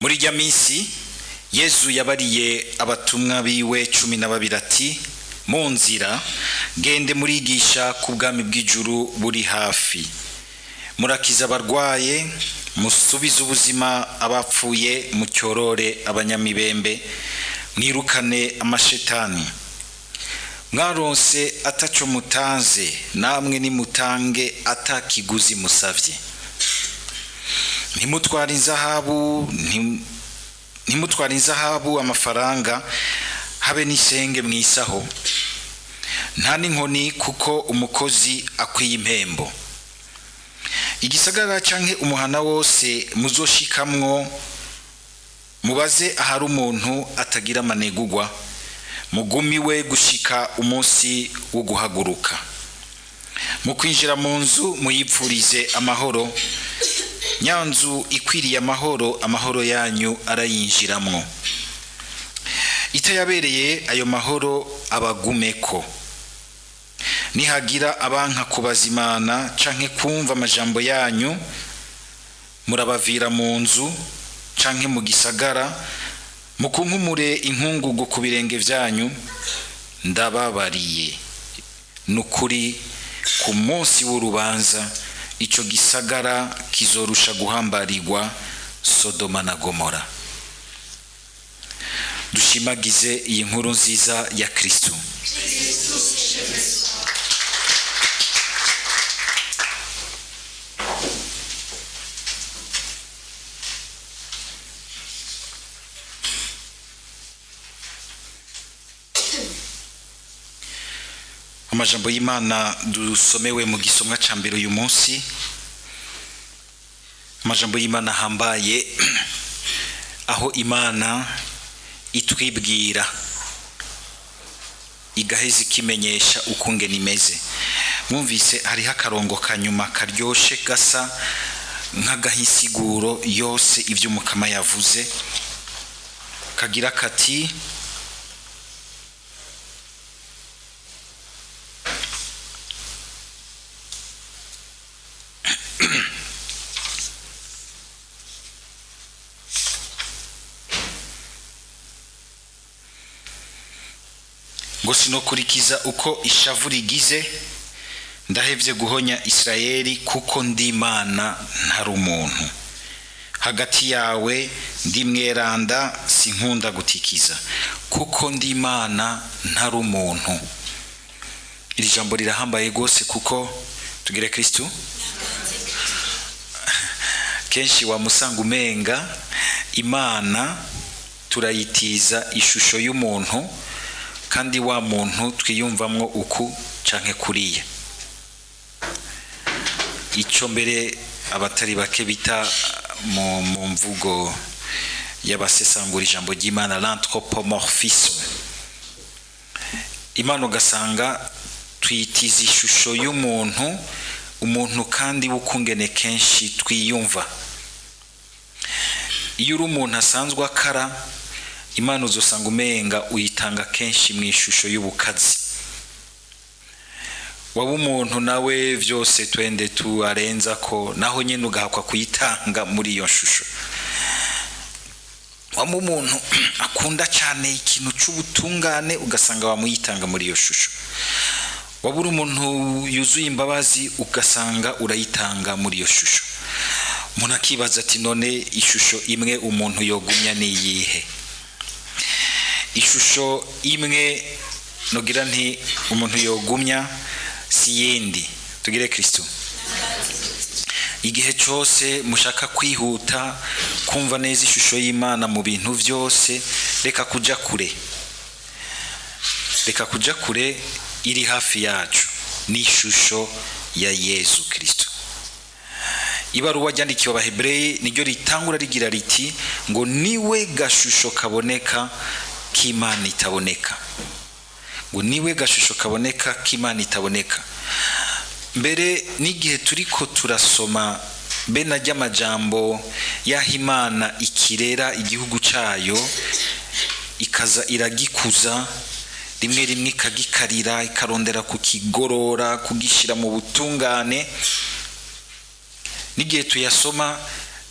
Muri rya minsi Yesu yabariye abatumwa biwe 12 ati mu nzira gende murigisha ku bwami bw'ijuru buri hafi, murakiza abarwaye, musubize ubuzima abapfuye, mucyorore abanyamibembe, mwirukane amashetani. Mwaronse ataco mutanze, namwe nimutange atakiguzi musavye. Ntimutwara inzahabu amafaranga habe n'isenge mwisaho, nta n'inkoni kuko umukozi akwiye impembo. Igisagara canke umuhana wose muzoshikamwo, mubaze ahari umuntu atagira amanegugwa, mugumiwe gushika umunsi wo guhaguruka. Mu kwinjira mu nzu muyipfurize amahoro, nyanzu ikwiriye amahoro, amahoro yanyu arayinjiramwo. Itayabereye ayo mahoro abagumeko. Nihagira abanka kubaza Imana canke kumva amajambo yanyu, murabavira mu nzu canke mu gisagara, mukunkumure inkungugu ku birenge vyanyu. Ndababariye nukuri ku munsi w'urubanza ico gisagara kizorusha guhambarirwa Sodoma na Gomora. Dushimagize iyi nkuru nziza ya Kristo. Amajambo y'Imana dusomewe mu gisomwa ca mbere uyu munsi, amajambo y'Imana hambaye, aho Imana itwibwira igaheza ikimenyesha ukungene imeze. Mwumvise hariho akarongo kanyuma karyoshe gasa nk'agahisiguro yose ivyo Mukama yavuze, kagira kati ngo sinokurikiza uko ishavu rigize, ndahevye guhonya Israeli, kuko ndi Imana ntari umuntu. Hagati yawe ndi mweranda, sinkunda gutikiza, kuko ndi Imana ntari umuntu. Iri jambo rirahambaye gose kuko tugire Kristo. Kenshi wamusanga umenga Imana turayitiza ishusho y'umuntu, kandi wa muntu twiyumvamwo uku canke kuriya. Ico mbere abatari bake bita mu mvugo y'abasesangura ijambo ry'Imana l'anthropomorphisme. Imana ugasanga twitiza ishusho y'umuntu, umuntu kandi wukungene kenshi twiyumva. Iyo uri umuntu asanzwe akara, Imana uzosanga umenga uyitanga kenshi mu ishusho y'ubukazi. Waba umuntu nawe vyose twende tuarenza ko, naho nyene ugahakwa kuyitanga muri iyo shusho. Waba umuntu akunda cyane ikintu c'ubutungane, ugasanga wamuyitanga muri iyo shusho. Waba uri umuntu yuzuye imbabazi, ugasanga urayitanga muri iyo shusho. Umuntu akibaza ati none ishusho imwe umuntu yogumya ni iyihe? Ishusho imwe nogira nti umuntu yogumya si yindi, tugire Kristo. Igihe cyose mushaka kwihuta kumva neza ishusho y'Imana mu bintu vyose, reka kuja kure. Reka kuja kure, iri hafi yacu ni ishusho ya Yesu Kristo. Ibaruwa ryandikiwe Abahebreyi niryo ritangura rigira riti ngo niwe gashusho kaboneka k'Imana itaboneka. Ngo niwe gashusho kaboneka k'Imana itaboneka. Mbere n'igihe turiko turasoma bena ry'amajambo y'aho Imana ikirera igihugu cayo, ikaza iragikuza, rimwe rimwe ikagikarira, ikarondera kukigorora, kugishira mu butungane. N'igihe tuyasoma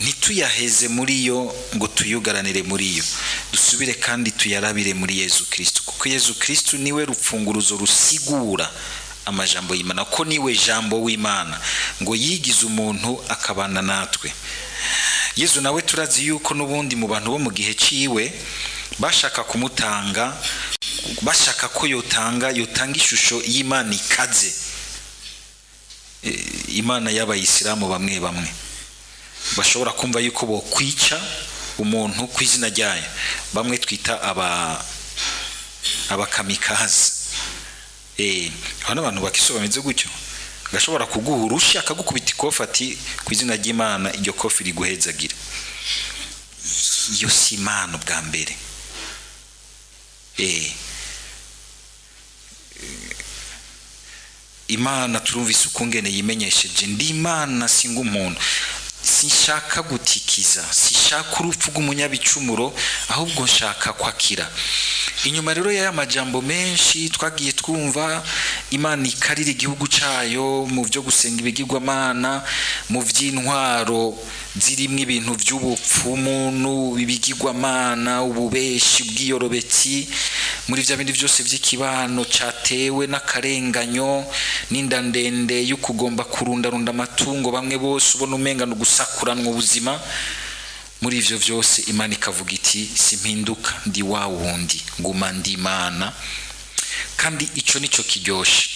ntituyaheze muri yo ngo tuyugaranire muri yo, dusubire kandi tuyarabire muri Yesu Kristo, kuko Yesu Kristo niwe rupfunguruzo rusigura amajambo y'Imana, ko niwe jambo w'Imana ngo yigize umuntu akabana natwe. Yesu nawe turazi yuko n'ubundi mu bantu bo mu gihe ciwe bashaka kumutanga, bashaka ko yotanga ishusho y'Imana ikaze, Imana y'Abayisilamu bamwe bamwe bashobora kumva yuko bo kwica umuntu kw'izina ryayo, bamwe twita abakamikazi. Hano abantu bakisobanutse gutyo, gashobora kuguha urushyi akagukubita ikofi ati kw'izina ry'Imana iryo kofi riguhezagire. Iyo si Imana bwa mbere. Imana turumvise ukungene yimenyesheje, ndi Imana singa umuntu, sinshaka gutikiza, sinshaka urupfu rw'umunyabicumuro, ahubwo nshaka kwakira. Inyuma rero y'aya majambo menshi twagiye twumva Imana ikarira igihugu cayo mu byo gusenga ibigirwamana, mu vy'intwaro zirimwe ibintu by'ubupfumu n'ibigirwamana, ububeshi bw'iyorobetsi, muri vya bindi byose vy'ikibano catewe n'akarenganyo n'inda ndende yo kugomba kurundarunda amatungo, bamwe bose ubona umenga no gusakuranwa ubuzima. Muri ivyo vyose Imana ikavuga iti simpinduka, ndi wa wundi, nguma ndi Imana. Kandi ico nico kiryoshe,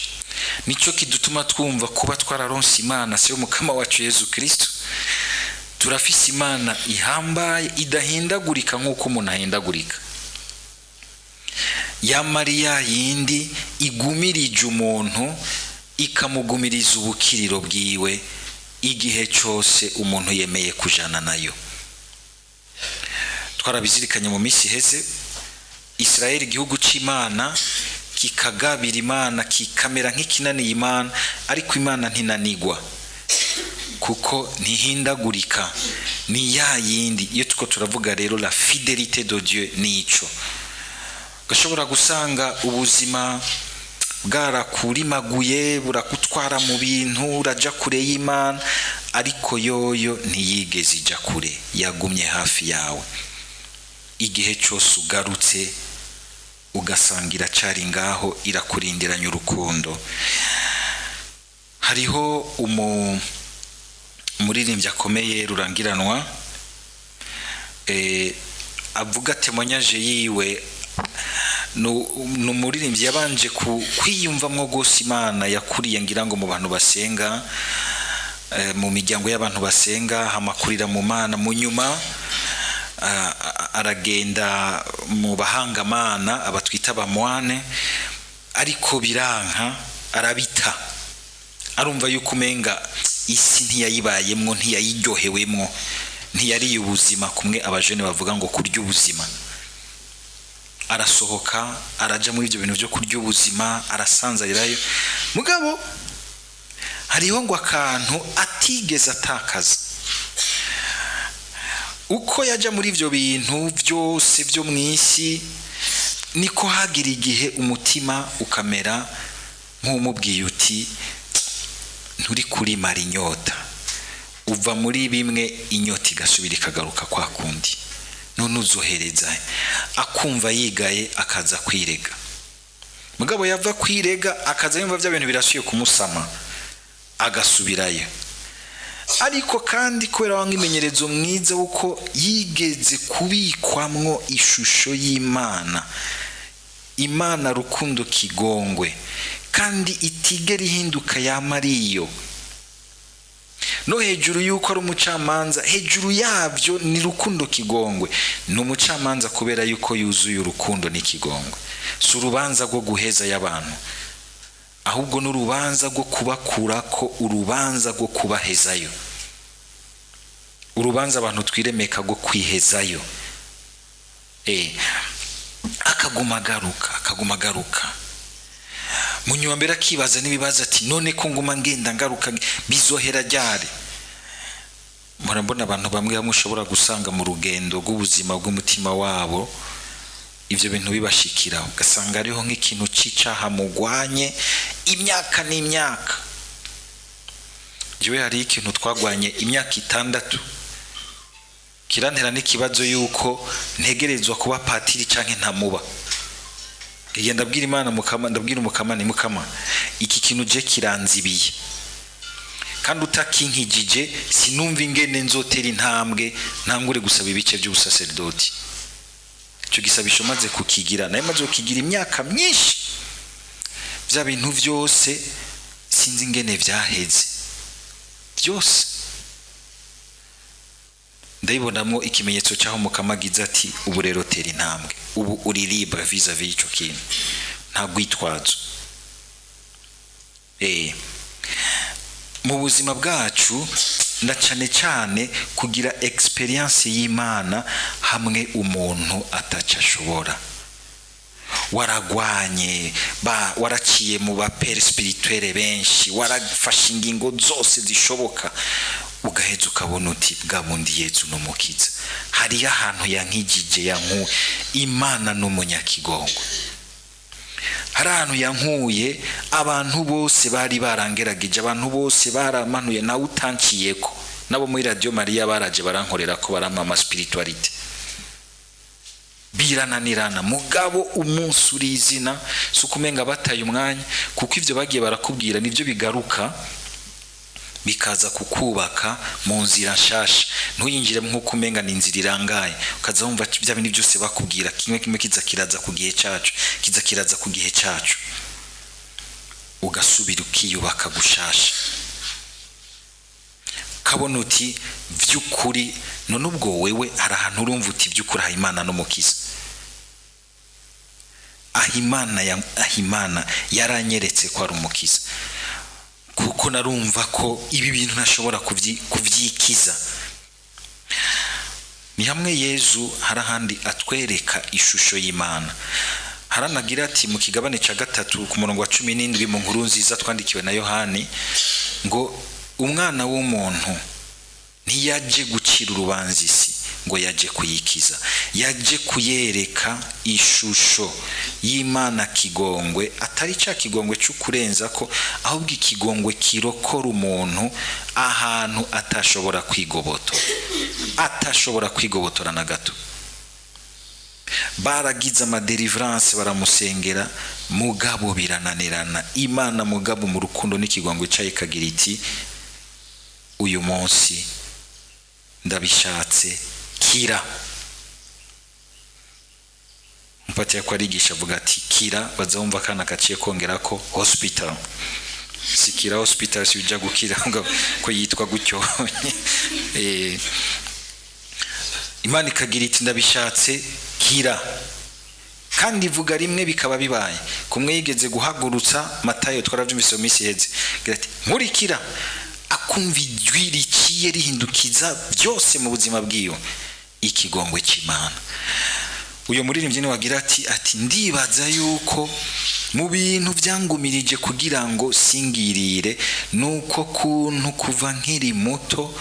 nico kidutuma twumva kuba twararonse Imana se umukama wacu Yesu Kristo. Turafise Imana ihambaye idahindagurika nk'uko umuntu ahindagurika. Ya Mariya yindi igumirije umuntu, ikamugumiriza ubukiriro bwiwe igihe cyose umuntu yemeye kujana nayo. Twarabizirikanye mu minsi heze, Israeli igihugu c'Imana kikagabira Imana, kikamera nk'ikinaniye Imana, ariko Imana ntinanigwa kuko ntihindagurika, ni ya yindi. Iyo tuko turavuga rero la fidelité de Dieu nico. Gashobora gusanga ubuzima bwarakurimaguye, burakutwara mu bintu, uraja kure y'Imana, ariko yoyo ntiyigeze ija kure, yagumye hafi yawe. Igihe cyose ugarutse ugasangira cari ngaho, irakurindiranya urukundo. Hariho umuririmbyi akomeye rurangiranwa, avuga temoignage yiwe, n'umuririmbyi yabanje kwiyumvamwo gose Imana, yakuriye ngira ngo mu bantu basenga, mu miryango y'abantu basenga, hamakurira mu Mana, mu nyuma aragenda mu bahangamana abatwita abamwane, ariko biranka, arabita, arumva yuko umenga isi ntiyayibayemwo, ntiyayiryohewemwo, ntiyariye ubuzima, kumwe abajene bavuga ngo kurya ubuzima. Arasohoka araja muri ibyo bintu byo kurya ubuzima, arasanzarirayo. Mugabo hariho ngo akantu atigeze atakaza, uko yaja muri ibyo bintu byose byo mw'isi, niko hagira igihe umutima ukamera nk'umubwiye uti nturi kuri mara inyota, uva muri bimwe inyota igasubira ikagaruka kwa kundi, none uzohereza. Akumva yigaye akaza kwirega. Mugabo yava kwirega akaza yumva bya bintu birasuye kumusama, agasubirayo. Ariko kandi kubera wangimenyerezo mwiza uko yigeze kubikwamwo ishusho y'Imana, Imana rukundo kigongwe, kandi itigera ihinduka ya Mariyo. No hejuru yuko ari umucamanza, hejuru yabyo ni rukundo kigongwe, ni umucamanza kubera yuko yuzuye urukundo n'ikigongwe. Si urubanza rwo guheza y'abantu, ahubwo n'urubanza rwo kubakurako, urubanza rwo kubahezayo, urubanza abantu twiremeka rwo kwihezayo. Akaguma agaruka mu nyuma mbere, akibaza n'ibibazo ati none ko nguma ngenda ngaruka bizohera ryari? Murabona abantu bamwe mushobora gusanga mu rugendo rw'ubuzima bw'umutima wabo ivyo bintu bibashikira, ugasanga ariho nk'ikintu cicaha mugwanye imyaka n'imyaka. Jewe hari ikintu twagwanye imyaka 6, kirantera n'ikibazo yuko ntegerezwa kuba patiri canke ntamuba. Igenda abwira Imana mukama, ndabwira umukama ni mukama, iki kintu je kiranzibiye kandi utakinkijije sinumva ingene nzotera intambwe ntangure gusaba ibice by'ubusaserdoti. Ico gisabisho maze kukigira, naye maze kukigira imyaka myinshi, bya bintu byose sinzi ingene vyaheze byose. Ndayibonamwo ikimenyetso cyaho mukama agize ati ubu rero tera intambwe, ubu uri libre vis-à-vis ico kintu, nta gwitwazo. Mu buzima bwacu na cyane kugira experience y'Imana hamwe umuntu ataca ashobora. Waragwanye, waraciye mu bapere spirituelle benshi, warafashe ingingo zose zishoboka, ugaheza ukabona uti bwa bundi Yesu n'umukiza. Hari ahantu yankijije yanku Imana n'umunyakigongo. Hari ahantu yankuye abantu bose bari barangerageje, abantu bose baramanuye nawe utankiyeko. Nabo muri Radio Maria baraje barankorera ko baramama spirituality. Birananirana mugabo umunsi urizina sukumenga bataye umwanya, kuko ivyo bagiye barakubwira nivyo bigaruka bikaza kukubaka mu nzira nshasha. Ntuyinjire nk'uko umenga ni inzira irangaye, ukaza wumva bya bintu byose bakubwira kimwe kiza kiraza ku gihe cyacu, kiza kiraza ku gihe cyacu, ugasubira ukiyubaka gushasha. Kabona uti vy'ukuri none ubwo wewe hari ahantu urumva uti vy'ukuri ha Imana n'umukiza. Ahimana yaranyeretse ko ari umukiza, kuko narumva ko ibi bintu ntashobora kuvyikiza. Ni hamwe Yesu harahandi atwereka ishusho y'Imana. Haranagira ati mu kigabane ca 3 ku murongo wa 17 mu nkuru nziza twandikiwe na Yohani ngo umwana w'umuntu ntiyaje gucira urubanza isi, ngo yaje kuyikiza, yaje kuyereka ishusho y'Imana kigongwe, atari ca kigongwe cy'ukurenza ko, ahubwo ikigongwe kirokora umuntu ahantu atashobora kwigobotora na gato. Baragize amadeliverance baramusengera mugabo birananirana. Imana mugabo mu rukundo n'ikigongwe cyayo ikagira iti uyu munsi ndabishatse kira. Mpatiya ko arigisha avuga ati kira, bazumva kana kaciye kongera ko hospital. Sikira hospital si ujya gukira ko yitwa gutyo. Imana ikagira iti ndabishatse kira, kandi ivuga rimwe bikaba bibaye. Kumwe yigeze guhagurutsa Matayo twaravyumvise mu minsi heze, ati nkurikira, akumva ijwi riciye rihindukiza byose mu buzima bwiyo, ikigongwe cy'Imana. Uyo muririmbyi ni wagira ati ndibaza yuko mu bintu byangumirije kugira ngo singirire nuko kuntu kuva nkiri muto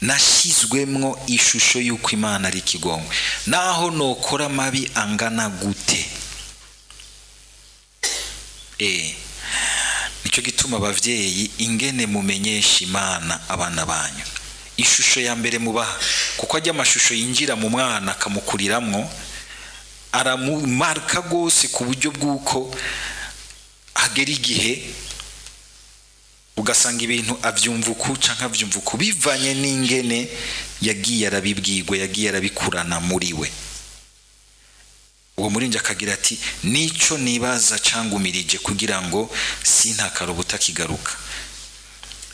nashizwemwo ishusho yuko Imana ari ikigongwe, naho nokora mabi angana gute. Nico gituma abavyeyi ingene mumenyesha Imana abana banyu ishusho ya mbere mubaha, kuko ajya amashusho yinjira mu mwana akamukuriramwo aramumarka gose ku buryo bw'uko hagera igihe ugasanga ibintu avyumvuku canka avyumvuku bivanye n'ingene yagiye arabibwirwa, yagiye arabikurana muri we. Uwo murinja akagira ati nico nibaza cangumirije kugira ngo sintakara ubutakigaruka.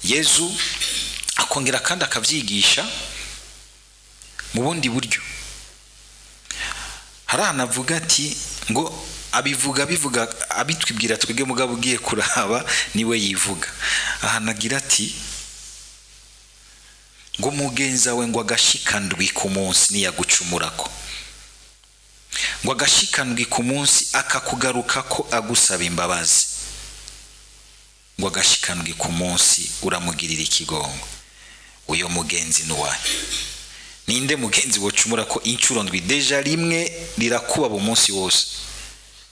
Yesu akongera kandi akavyigisha mu bundi buryo. Haranavuga ati ngo abivuga abitwibwira twege mugabo ugiye kuraba niwe yivuga. Ahanagira ati ngo mugenza we ngo agashikandwi ku munsi niyagucumurako, ngo agashikandwi ku munsi akakugaruka ko agusaba imbabazi, ngo agashikandwi ku munsi uramugirira ikigongo. Uyo mugenzi nuwahe? Ninde mugenzi wocumura ko incuro ndwi? Deja rimwe lirakuba mu munsi wose,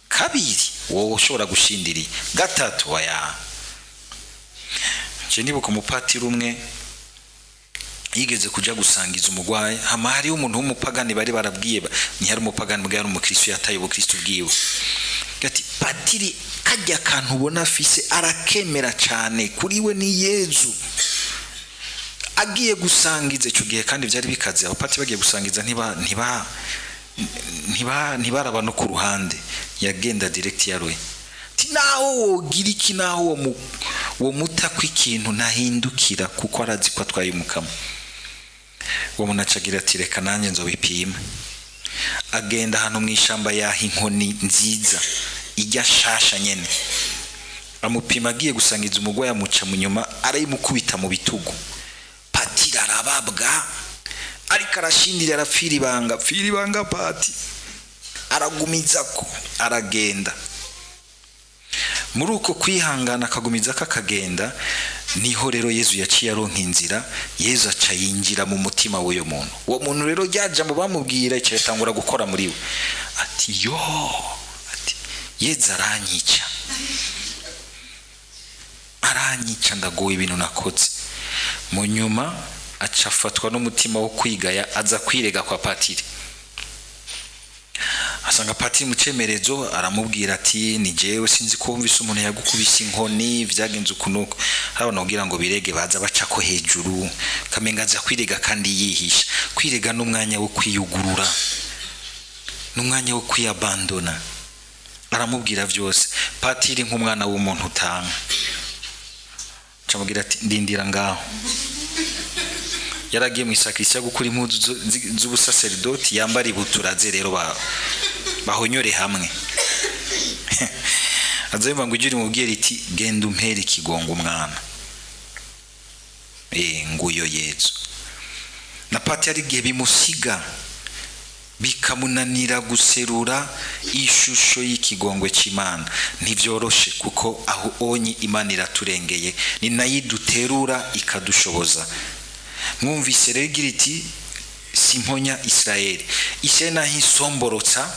kabiri wowe ushobora gushindiri, gatatu waya. Je nibuka umupatiri umwe yigeze kuja gusangiza umugwayi, hama hariho umuntu w'umupagani bari barabwiye, ntiyari umupagani bwa yari umukristo yataye ubukristo bwiwe, gati patiri kajya kantu ubona afise arakemera cyane kuri we ni Yezu. Agiye gusangiza icyo gihe kandi byari bikaze, aho patiri bagiye gusangiza ntibaraba no ku ruhande, yagenda direct yaroye naho wogira iki, naho uwo mutakwa ikintu ntahindukira kuko arazi ko atwaye umukama. Uwo muntu acagira ati reka nanjye nzobipima. Agenda hano mu ishamba yaha inkoni nziza ijya shasha nyene, amupima. Agiye gusangiza umugwayi amuca mu nyuma, arayimukubita mu bitugu. Patiri arababwa, ariko arashindira, arapfira ibanga. Pati aragumizako, aragenda. Muri uko kwihangana akagumiza kakagenda, niho rero Yezu yaciye aronka inzira. Yezu aca yinjira mu mutima w'uyo muntu. Uwo muntu rero ryaje mu bamubwira icyo yatangura gukora muri we, ati Yezu aranyica ndagoye ibintu nakotse. Mu nyuma aca afatwa n'umutima wo kwigaya, aza kwirega kwa patiri. Asanga patiri mu cemerezo, aramubwira ati ni jewe sinzi ko wumvise umuntu yagukubise inkoni vyagenze ukunuko. Haba nogira ngo birege baza baca ko hejuru, kamenga aza kwirega kandi yihisha. Kwirega n'umwanya wo kwiyugurura, n'umwanya wo kwiyabandona. Aramubwira vyose. Patiri nk'umwana w'umuntu utanga camubwira ati ndindira ngaho. Yaragiye mu isakristia gukura impuzu z'ubusaserdoti, yambara ibuturaze rero bahonyore hamwe. Azemba ngo ujiri mubwira iti genda umpere ikigongo umwana. Nguyo Yezu. Na patiri igihe bimusiga bikamunanira guserura ishusho y'ikigongwe cy'Imana, ntivyoroshe kuko aho onye Imana iraturengeye, ni nayo iduterura ikadushoboza. Mwumvise rero igira iti simponya Israeli. Israeli naho isomborotsa,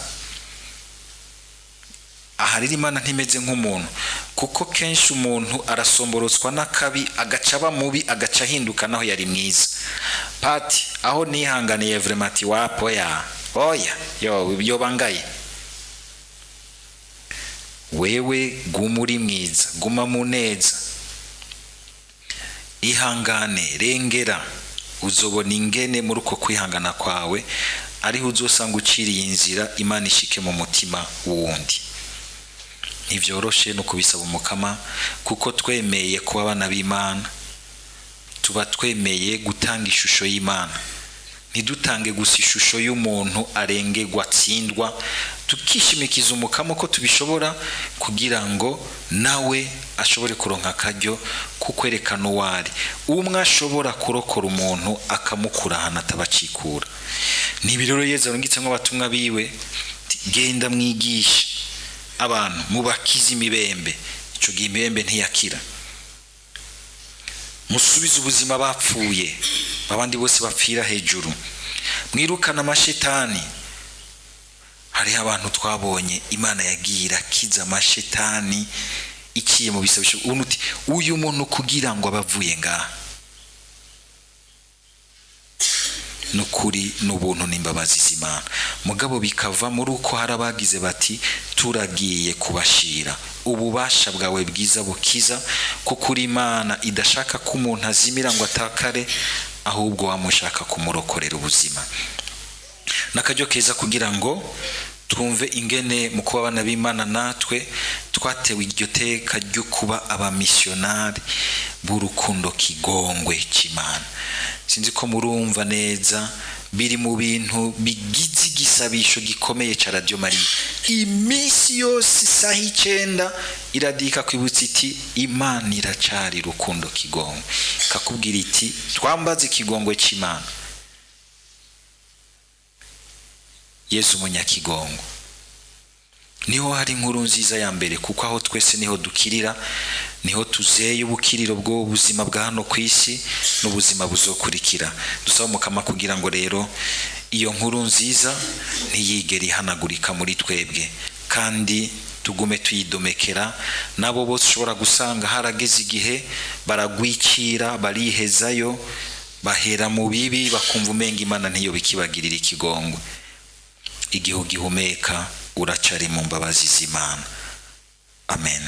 aha rero Imana ntimeze nk'umuntu, kuko kenshi umuntu arasomborotswa n'akabi agaca aba mubi, agaca ahinduka naho yari mwiza. Pati aho nihanganiye vraiment wapo oya yobangaye. Wewe guma uri mwiza, guma muneza, ihangane, rengera, uzobona ingene muri uko kwihangana kwawe ariho uzosanga uciriye inzira Imana ishike mu mutima wundi. Ntivyoroshe no kubisaba umukama, kuko twemeye kuba abana b'Imana, tuba twemeye gutanga ishusho y'Imana. Ntidutange gusa ishusho y'umuntu arengegwa atsindwa, tukishimikiza umukama ko tubishobora, kugira ngo nawe ashobore kuronka akaryo kukwerekana uwari. Umwe ashobora kurokora umuntu akamukura ahantu atabacikura. Nibirero Yezu arungitse nk'abatumwa biwe, genda mwigishe abantu, mubakize imibembe. Ico gihe imibembe ntiyakira. Musubize ubuzima bapfuye, abandi bose bapfira hejuru. Mwirukana amashetani. Hariho abantu twabonye Imana yagira kiza amashetani ikiye mu bisabisho. Unuti uyu muntu kugira ngo abavuye ngaha, nukuri n'ubuntu n'imbabazi z'Imana. Mugabo bikava muri uko harabagize bati turagiye kubashira ububasha bwawe bwiza bukiza, kuko uri Imana idashaka ko umuntu azimira ngo atakare, ahubwo wamushaka kumurokorera ubuzima. Nakajyo keza kugira ngo twumve ingene mu kuba abana b'Imana natwe twatewe iryo teka ryo kuba abamisiyonari b'urukundo kigongwe cy'Imana. Sinzi ko murumva neza, biri mu bintu bigize igisabisho gikomeye ca Radio Maria. Imisi yose isaha 9 iradika kwibutsa iti Imana iracari rukundo kigongwe, kakubwira iti twambaze ikigongwe cy'Imana. Yesu munyakigongo niho hari inkuru nziza ya mbere, kuko aho twese niho dukirira, niho tuzeye ubukiriro bwo buzima bwa hano kwisi n'ubuzima buzokurikira. Dusaba umukama kugira ngo rero iyo nkuru nziza ntiyigere ihanagurika muri twebwe, kandi tugume tuyidomekera. Nabo bose ushobora gusanga harageze igihe baragwikira, barihezayo, bahera mu bibi bakumva umenga Imana ntiyo bikibagirira ikigongwe. Igihe ugihumeka uracari mu mbabazi z'Imana. Amen.